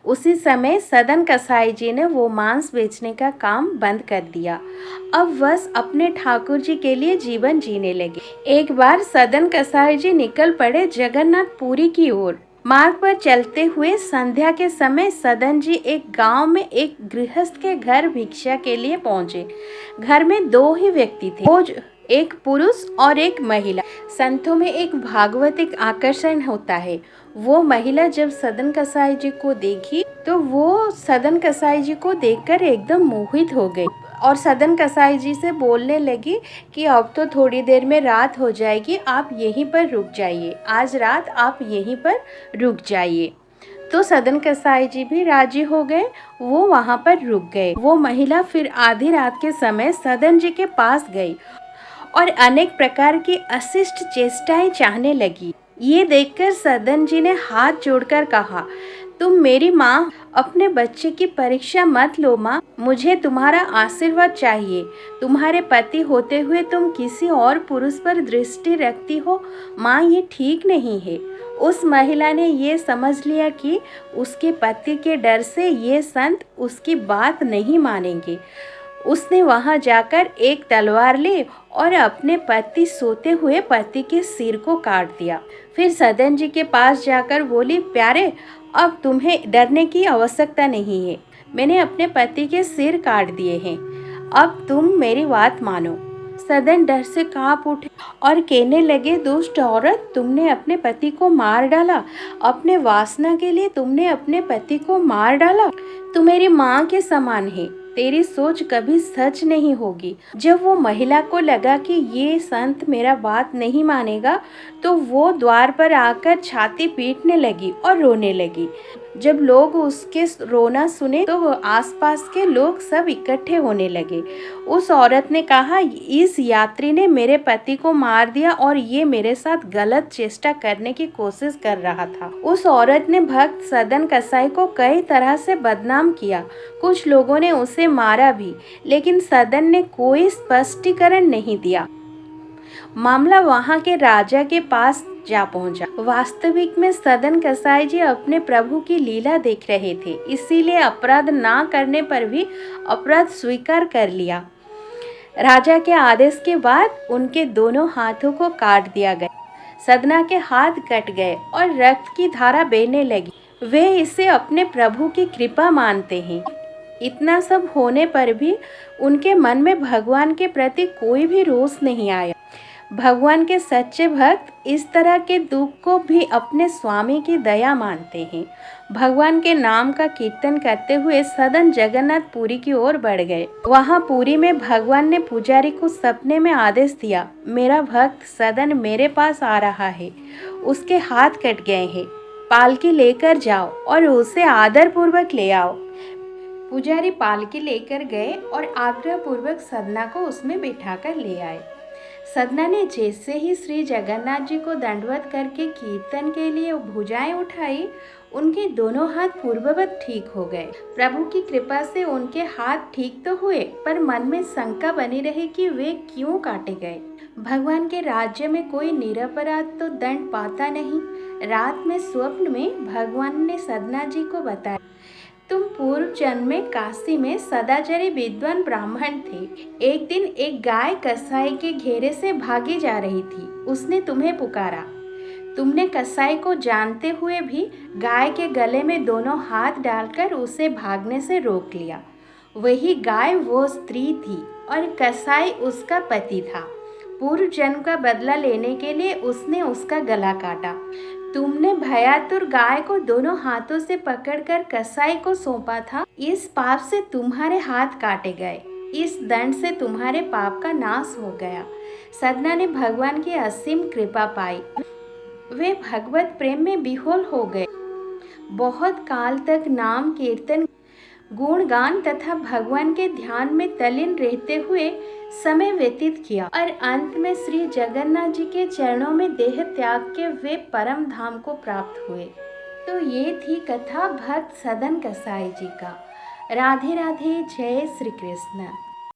उसी समय सदन कसाई जी ने वो मांस बेचने का काम बंद कर दिया। अब बस अपने ठाकुर जी के लिए जीवन जीने लगे। एक बार सदन कसाई जी निकल पड़े जगन्नाथपुरी की ओर। मार्ग पर चलते हुए संध्या के समय सदन जी एक गांव में एक गृहस्थ के घर भिक्षा के लिए पहुंचे। घर में दो ही व्यक्ति थे, एक पुरुष और एक महिला। संतों में एक भागवतिक आकर्षण होता है। वो महिला जब सदन कसाई जी को देखी तो वो सदन कसाई जी को देखकर एकदम मोहित हो गई और सदन कसाई जी से बोलने लगी कि अब तो थोड़ी देर में रात हो जाएगी, आप यहीं पर रुक जाइए, आज रात आप यहीं पर रुक जाइए। तो सदन कसाई जी भी राजी हो गए, वो वहाँ पर रुक गए। वो महिला फिर आधी रात के समय सदन जी के पास गई और अनेक प्रकार की अशिष्ट चेष्टाएं चाहने लगी। ये देखकर सदन जी ने हाथ जोड़कर कहा, तुम मेरी माँ, अपने बच्चे की परीक्षा मत लो माँ, मुझे तुम्हारा आशीर्वाद चाहिए। तुम्हारे पति होते हुए तुम किसी और पुरुष पर दृष्टि रखती हो माँ, ये ठीक नहीं है। उस महिला ने ये समझ लिया कि उसके पति के डर से ये संत उसकी बात नहीं मानेंगे। उसने वहां जाकर एक तलवार ली और अपने पति सोते हुए पति के सिर को काट दिया। फिर सदन जी के पास जाकर बोली, प्यारे, अब तुम्हें डरने की आवश्यकता नहीं है, मैंने अपने पति के सिर काट दिए हैं, अब तुम मेरी बात मानो। सदन डर से कांप उठे और कहने लगे, दुष्ट औरत, तुमने अपने पति को मार डाला, अपने वासना के लिए तुमने अपने पति को मार डाला। तू मेरी माँ के समान है, तेरी सोच कभी सच नहीं होगी। जब वो महिला को लगा कि ये संत मेरा बात नहीं मानेगा तो वो द्वार पर आकर छाती पीटने लगी और रोने लगी। जब लोग उसके रोना सुने तो आसपास के लोग सब इकट्ठे होने लगे। उस औरत ने कहा, इस यात्री ने मेरे पति को मार दिया और ये मेरे साथ गलत चेष्टा करने की कोशिश कर रहा था। उस औरत ने भक्त सदन कसाई को कई तरह से बदनाम किया। कुछ लोगों ने उसे मारा भी, लेकिन सदन ने कोई स्पष्टीकरण नहीं दिया। मामला वहां के राजा के पास जा पहुंचा। वास्तविक में सदन कसाई जी अपने प्रभु की लीला देख रहे थे, इसीलिए अपराध ना करने पर भी अपराध स्वीकार कर लिया। राजा के आदेश के बाद उनके दोनों हाथों को काट दिया गया। सदना के हाथ कट गए और रक्त की धारा बहने लगी। वे इसे अपने प्रभु की कृपा मानते हैं। इतना सब होने पर भी उनके मन में भगवान के प्रति कोई भी रोष नहीं आया। भगवान के सच्चे भक्त इस तरह के दुख को भी अपने स्वामी की दया मानते हैं। भगवान के नाम का कीर्तन करते हुए सदन जगन्नाथपुरी की ओर बढ़ गए। वहां पुरी में भगवान ने पुजारी को सपने में आदेश दिया, मेरा भक्त सदन मेरे पास आ रहा है, उसके हाथ कट गए हैं, पालकी लेकर जाओ और उसे आदर पूर्वक ले आओ। पुजारी पालकी लेकर गए और आग्रह पूर्वक सदना को उसमें बिठाकर ले आए। सदना ने जैसे ही श्री जगन्नाथ जी को दंडवत करके कीर्तन के लिए भुजाएं उठाई, उनके दोनों हाथ पूर्ववत ठीक हो गए। प्रभु की कृपा से उनके हाथ ठीक तो हुए, पर मन में शंका बनी रही कि वे क्यों काटे गए। भगवान के राज्य में कोई निरपराध तो दंड पाता नहीं। रात में स्वप्न में भगवान ने सदना जी को बताया, तुम पूर्व जन्म में काशी में सदाचारी विद्वान ब्राह्मण थे। एक दिन एक गाय कसाई के घेरे से भागी जा रही थी। उसने तुम्हें पुकारा। तुमने कसाई को जानते हुए भी गाय के गले में दोनों हाथ डालकर उसे भागने से रोक लिया। वही गाय वो स्त्री थी और कसाई उसका पति था। पूर्व जन्म का बदला लेने के लिए उसने उसका गला काटा। तुमने भयातुर गाय को दोनों हाथों से पकड़कर कसाई को सौंपा था। इस पाप से तुम्हारे हाथ काटे गए, इस दंड से तुम्हारे पाप का नाश हो गया। सदना ने भगवान की असीम कृपा पाई। वे भगवत प्रेम में विह्वल हो गए। बहुत काल तक नाम कीर्तन, गुणगान तथा भगवान के ध्यान में तल्लीन रहते हुए समय व्यतीत किया और अंत में श्री जगन्नाथ जी के चरणों में देह त्याग के वे परम धाम को प्राप्त हुए। तो ये थी कथा भक्त सदन कसाई जी का। राधे राधे, जय श्री कृष्ण।